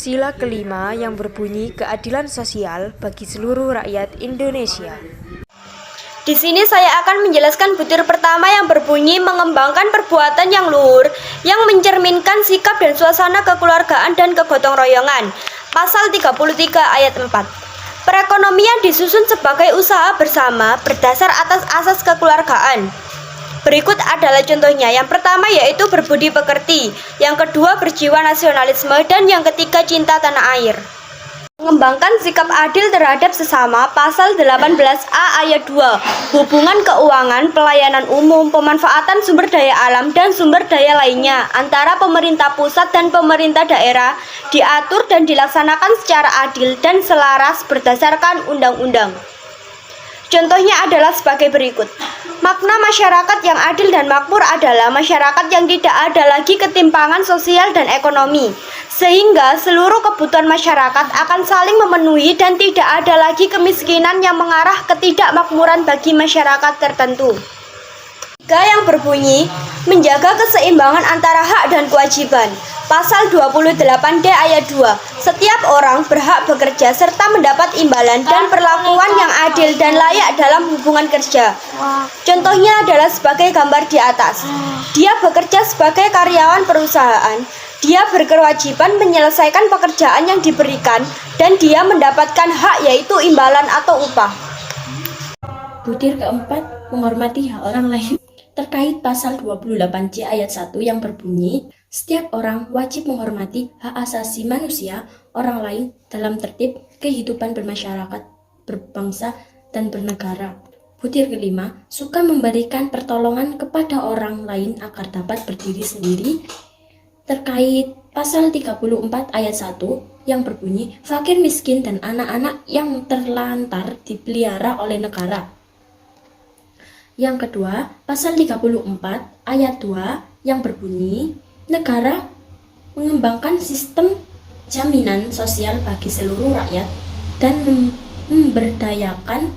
Sila kelima yang berbunyi keadilan sosial bagi seluruh rakyat Indonesia. Di sini saya akan menjelaskan butir pertama yang berbunyi mengembangkan perbuatan yang luhur yang mencerminkan sikap dan suasana kekeluargaan dan kegotong royongan. Pasal 33 ayat 4. Perekonomian disusun sebagai usaha bersama berdasar atas asas kekeluargaan. Berikut adalah contohnya. Yang pertama yaitu berbudi pekerti, yang kedua berjiwa nasionalisme, dan yang ketiga cinta tanah air. Mengembangkan sikap adil terhadap sesama, pasal 18A ayat 2, hubungan keuangan, pelayanan umum, pemanfaatan sumber daya alam dan sumber daya lainnya antara pemerintah pusat dan pemerintah daerah diatur dan dilaksanakan secara adil dan selaras berdasarkan undang-undang. Contohnya adalah sebagai berikut. Makna masyarakat yang adil dan makmur adalah masyarakat yang tidak ada lagi ketimpangan sosial dan ekonomi, sehingga seluruh kebutuhan masyarakat akan saling memenuhi dan tidak ada lagi kemiskinan yang mengarah ke ketidakmakmuran bagi masyarakat tertentu. Yang berbunyi menjaga keseimbangan antara hak dan kewajiban. Pasal 28D ayat 2. Setiap orang berhak bekerja serta mendapat imbalan dan perlakuan yang adil dan layak dalam hubungan kerja. Contohnya adalah sebagai gambar di atas. Dia bekerja sebagai karyawan perusahaan. Dia berkewajiban menyelesaikan pekerjaan yang diberikan dan dia mendapatkan hak yaitu imbalan atau upah. Butir keempat, menghormati hak orang lain. Terkait pasal 28C ayat 1 yang berbunyi, setiap orang wajib menghormati hak asasi manusia orang lain dalam tertib kehidupan bermasyarakat, berbangsa, dan bernegara. Butir kelima, suka memberikan pertolongan kepada orang lain agar dapat berdiri sendiri. Terkait pasal 34 ayat 1 yang berbunyi, fakir miskin dan anak-anak yang terlantar dipelihara oleh negara. Yang kedua, pasal 34 ayat 2 yang berbunyi, negara mengembangkan sistem jaminan sosial bagi seluruh rakyat dan memberdayakan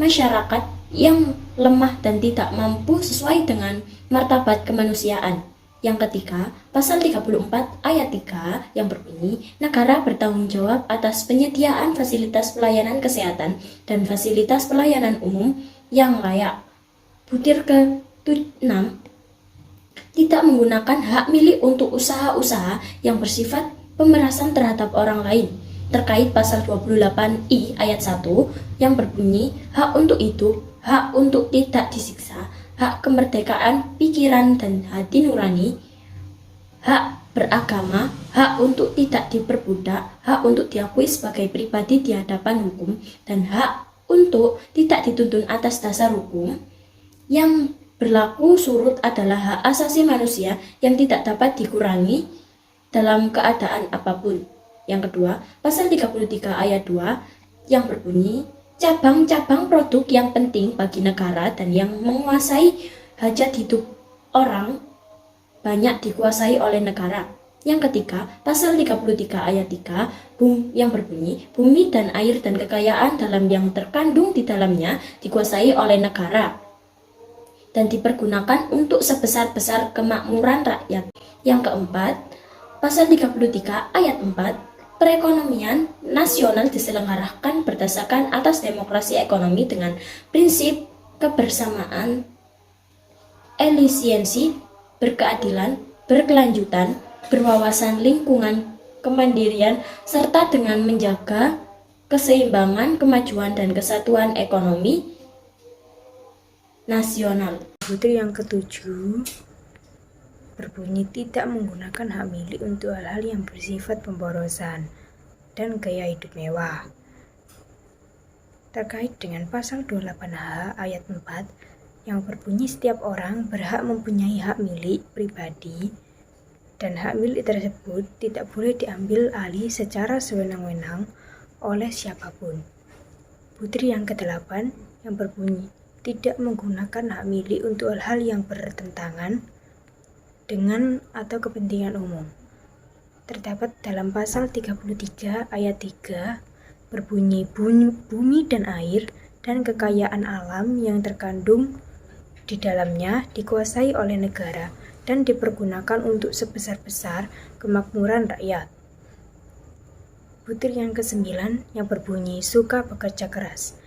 masyarakat yang lemah dan tidak mampu sesuai dengan martabat kemanusiaan. Yang ketiga, pasal 34 ayat 3 yang berbunyi, negara bertanggung jawab atas penyediaan fasilitas pelayanan kesehatan dan fasilitas pelayanan umum yang layak. Butir ke-6, tidak menggunakan hak milik untuk usaha-usaha yang bersifat pemerasan terhadap orang lain. Terkait pasal 28I ayat 1 yang berbunyi, hak untuk hidup, hak untuk tidak disiksa, hak kemerdekaan pikiran dan hati nurani, hak beragama, hak untuk tidak diperbudak, hak untuk diakui sebagai pribadi di hadapan hukum, dan hak untuk tidak dituntun atas dasar hukum. Yang berlaku surut adalah hak asasi manusia yang tidak dapat dikurangi dalam keadaan apapun. Yang kedua, pasal 33 ayat 2 yang berbunyi, cabang-cabang produk yang penting bagi negara dan yang menguasai hajat hidup orang banyak dikuasai oleh negara. Yang ketiga, pasal 33 ayat 3 yang berbunyi, bumi dan air dan kekayaan dalam yang terkandung di dalamnya dikuasai oleh negara dan dipergunakan untuk sebesar-besar kemakmuran rakyat. Yang keempat, pasal 33 ayat 4, perekonomian nasional diselenggarakan berdasarkan atas demokrasi ekonomi dengan prinsip kebersamaan, efisiensi, berkeadilan, berkelanjutan, berwawasan lingkungan, kemandirian, serta dengan menjaga keseimbangan, kemajuan, dan kesatuan ekonomi nasional. Butir yang ketujuh berbunyi tidak menggunakan hak milik untuk hal-hal yang bersifat pemborosan dan gaya hidup mewah. Terkait dengan pasal 28H ayat 4 yang berbunyi setiap orang berhak mempunyai hak milik pribadi dan hak milik tersebut tidak boleh diambil alih secara sewenang-wenang oleh siapapun. Butir yang ke-8 yang berbunyi tidak menggunakan hak milik untuk hal-hal yang bertentangan dengan atau kepentingan umum. Terdapat dalam pasal 33 ayat 3 berbunyi, bumi dan air dan kekayaan alam yang terkandung di dalamnya dikuasai oleh negara dan dipergunakan untuk sebesar-besar kemakmuran rakyat. Butir yang ke-9 yang berbunyi suka bekerja keras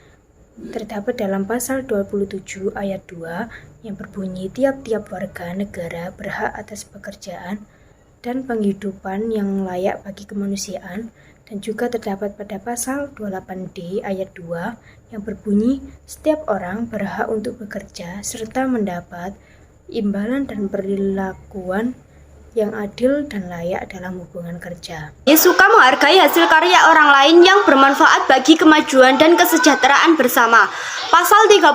terdapat dalam pasal 27 ayat 2 yang berbunyi tiap-tiap warga negara berhak atas pekerjaan dan penghidupan yang layak bagi kemanusiaan, dan juga terdapat pada pasal 28D ayat 2 yang berbunyi setiap orang berhak untuk bekerja serta mendapat imbalan dan perlakuan yang adil dan layak dalam hubungan kerja. Suka menghargai hasil karya orang lain yang bermanfaat bagi kemajuan dan kesejahteraan bersama. Pasal 31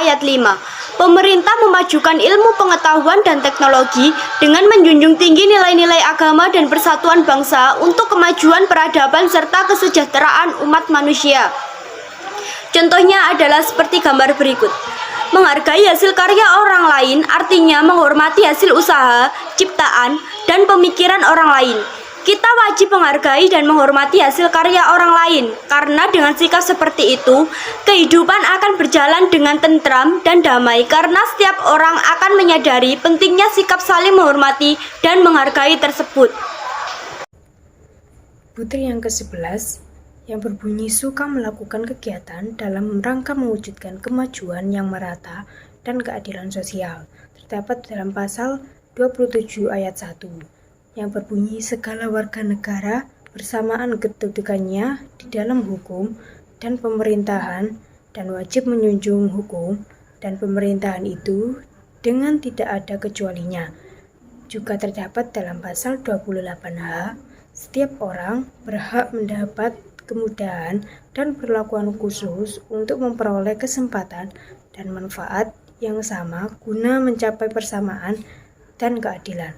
ayat 5. Pemerintah memajukan ilmu pengetahuan dan teknologi dengan menjunjung tinggi nilai-nilai agama dan persatuan bangsa untuk kemajuan peradaban serta kesejahteraan umat manusia. Contohnya adalah seperti gambar berikut. Menghargai hasil karya orang lain artinya menghormati hasil usaha, ciptaan, dan pemikiran orang lain. Kita wajib menghargai dan menghormati hasil karya orang lain, karena dengan sikap seperti itu, kehidupan akan berjalan dengan tentram dan damai karena setiap orang akan menyadari pentingnya sikap saling menghormati dan menghargai tersebut. Butir yang ke-11 yang berbunyi suka melakukan kegiatan dalam rangka mewujudkan kemajuan yang merata dan keadilan sosial terdapat dalam pasal 27 ayat 1 yang berbunyi segala warga negara bersamaan kedudukannya di dalam hukum dan pemerintahan dan wajib menjunjung hukum dan pemerintahan itu dengan tidak ada kecualinya. Juga terdapat dalam pasal 28H setiap orang berhak mendapat kemudahan dan perlakuan khusus untuk memperoleh kesempatan dan manfaat yang sama guna mencapai persamaan dan keadilan.